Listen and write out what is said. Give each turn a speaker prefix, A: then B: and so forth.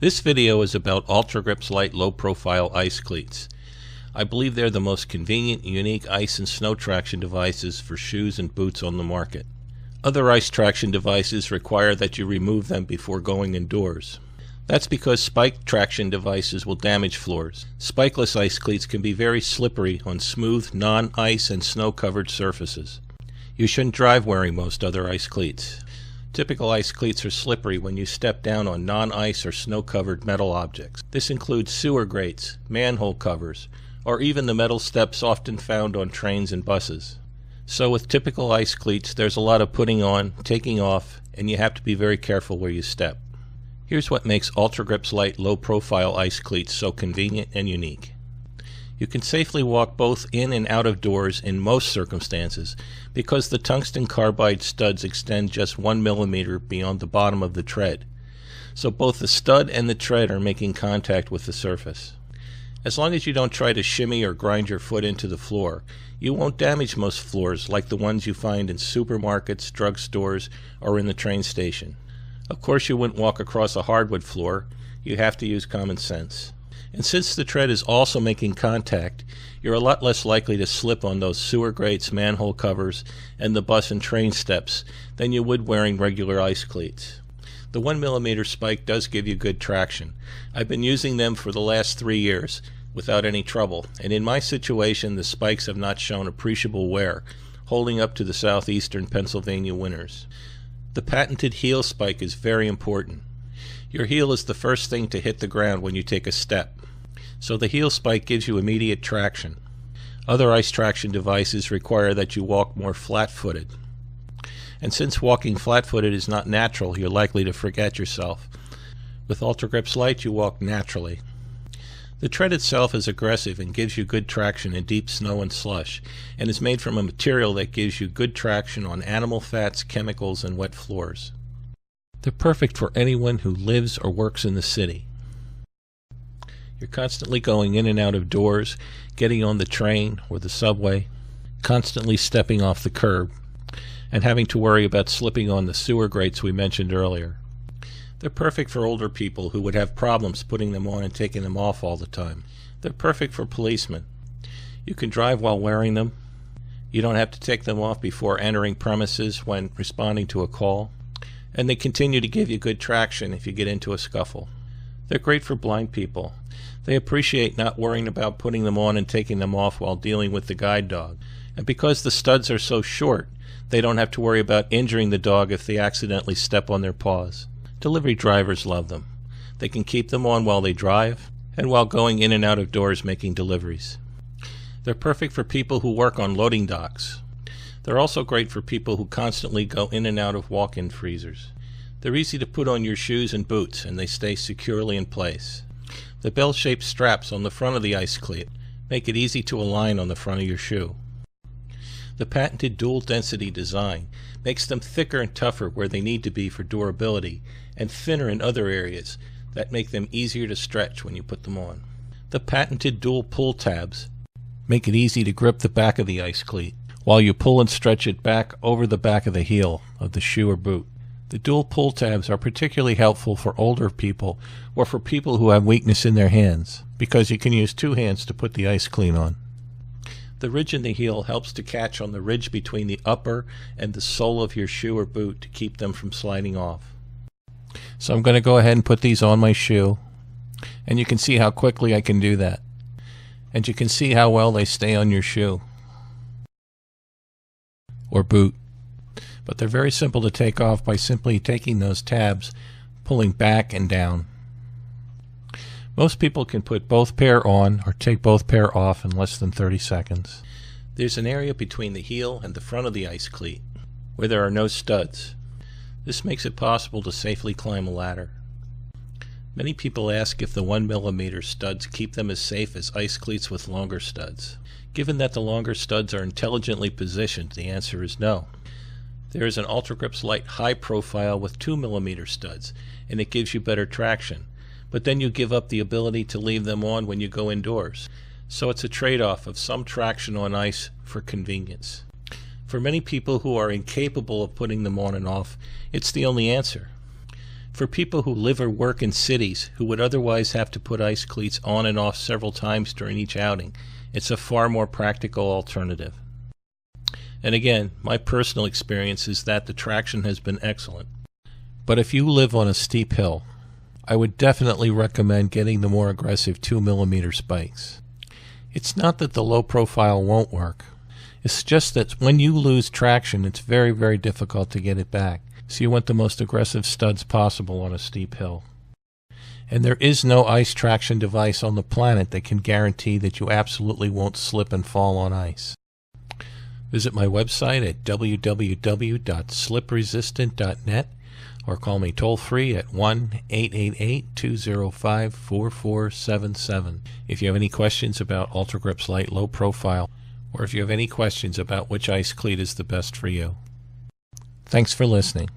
A: This video is about AltraGrips-Lite low-profile ice cleats. I believe they're the most convenient, unique ice and snow traction devices for shoes and boots on the market. Other ice traction devices require that you remove them before going indoors. That's because spike traction devices will damage floors. Spikeless ice cleats can be very slippery on smooth, non-ice and snow-covered surfaces. You shouldn't drive wearing most other ice cleats. Typical ice cleats are slippery when you step down on non-ice or snow-covered metal objects. This includes sewer grates, manhole covers, or even the metal steps often found on trains and buses. So with typical ice cleats, there's a lot of putting on, taking off, and you have to be very careful where you step. Here's what makes AltraGrips-Lite low-profile ice cleats so convenient and unique. You can safely walk both in and out of doors in most circumstances because the tungsten carbide studs extend just 1 millimeter beyond the bottom of the tread. So both the stud and the tread are making contact with the surface. As long as you don't try to shimmy or grind your foot into the floor, you won't damage most floors like the ones you find in supermarkets, drugstores, or in the train station. Of course, you wouldn't walk across a hardwood floor. You have to use common sense. And since the tread is also making contact, you're a lot less likely to slip on those sewer grates, manhole covers, and the bus and train steps than you would wearing regular ice cleats. The 1 millimeter spike does give you good traction. I've been using them for the last 3 years without any trouble, and in my situation the spikes have not shown appreciable wear, holding up to the southeastern Pennsylvania winters. The patented heel spike is very important. Your heel is the first thing to hit the ground when you take a step, so the heel spike gives you immediate traction. Other ice traction devices require that you walk more flat-footed. And since walking flat-footed is not natural, you're likely to forget yourself. With AltraGrips-Lite, you walk naturally. The tread itself is aggressive and gives you good traction in deep snow and slush, and is made from a material that gives you good traction on animal fats, chemicals, and wet floors. They're perfect for anyone who lives or works in the city. You're constantly going in and out of doors, getting on the train or the subway, constantly stepping off the curb, and having to worry about slipping on the sewer grates we mentioned earlier. They're perfect for older people who would have problems putting them on and taking them off all the time. They're perfect for policemen. You can drive while wearing them. You don't have to take them off before entering premises when responding to a call. And they continue to give you good traction if you get into a scuffle. They're great for blind people. They appreciate not worrying about putting them on and taking them off while dealing with the guide dog. And because the studs are so short, they don't have to worry about injuring the dog if they accidentally step on their paws. Delivery drivers love them. They can keep them on while they drive and while going in and out of doors making deliveries. They're perfect for people who work on loading docks. They're also great for people who constantly go in and out of walk-in freezers. They're easy to put on your shoes and boots, and they stay securely in place. The bell-shaped straps on the front of the ice cleat make it easy to align on the front of your shoe. The patented dual-density design makes them thicker and tougher where they need to be for durability, and thinner in other areas that make them easier to stretch when you put them on. The patented dual pull tabs make it easy to grip the back of the ice cleat while you pull and stretch it back over the back of the heel of the shoe or boot. The dual pull tabs are particularly helpful for older people or for people who have weakness in their hands, because you can use 2 hands to put the ice cleat on. The ridge in the heel helps to catch on the ridge between the upper and the sole of your shoe or boot to keep them from sliding off. So I'm going to go ahead and put these on my shoe, and you can see how quickly I can do that. And you can see how well they stay on your shoe or boot. But they're very simple to take off by simply taking those tabs, pulling back and down. Most people can put both pair on or take both pair off in less than 30 seconds. There's an area between the heel and the front of the ice cleat where there are no studs. This makes it possible to safely climb a ladder. Many people ask if the 1 millimeter studs keep them as safe as ice cleats with longer studs. Given that the longer studs are intelligently positioned, the answer is no. There is an AltraGrips-Lite high profile with 2 millimeter studs, and it gives you better traction. But then you give up the ability to leave them on when you go indoors. So it's a trade-off of some traction on ice for convenience. For many people who are incapable of putting them on and off, it's the only answer. For people who live or work in cities who would otherwise have to put ice cleats on and off several times during each outing, it's a far more practical alternative. And again, my personal experience is that the traction has been excellent. But if you live on a steep hill, I would definitely recommend getting the more aggressive 2mm spikes. It's not that the low profile won't work. It's just that when you lose traction, it's very, very difficult to get it back. So you want the most aggressive studs possible on a steep hill. And there is no ice traction device on the planet that can guarantee that you absolutely won't slip and fall on ice. Visit my website at www.slipresistant.net or call me toll-free at 1-888-205-4477 if you have any questions about AltraGrips-Lite low profile, or if you have any questions about which ice cleat is the best for you. Thanks for listening.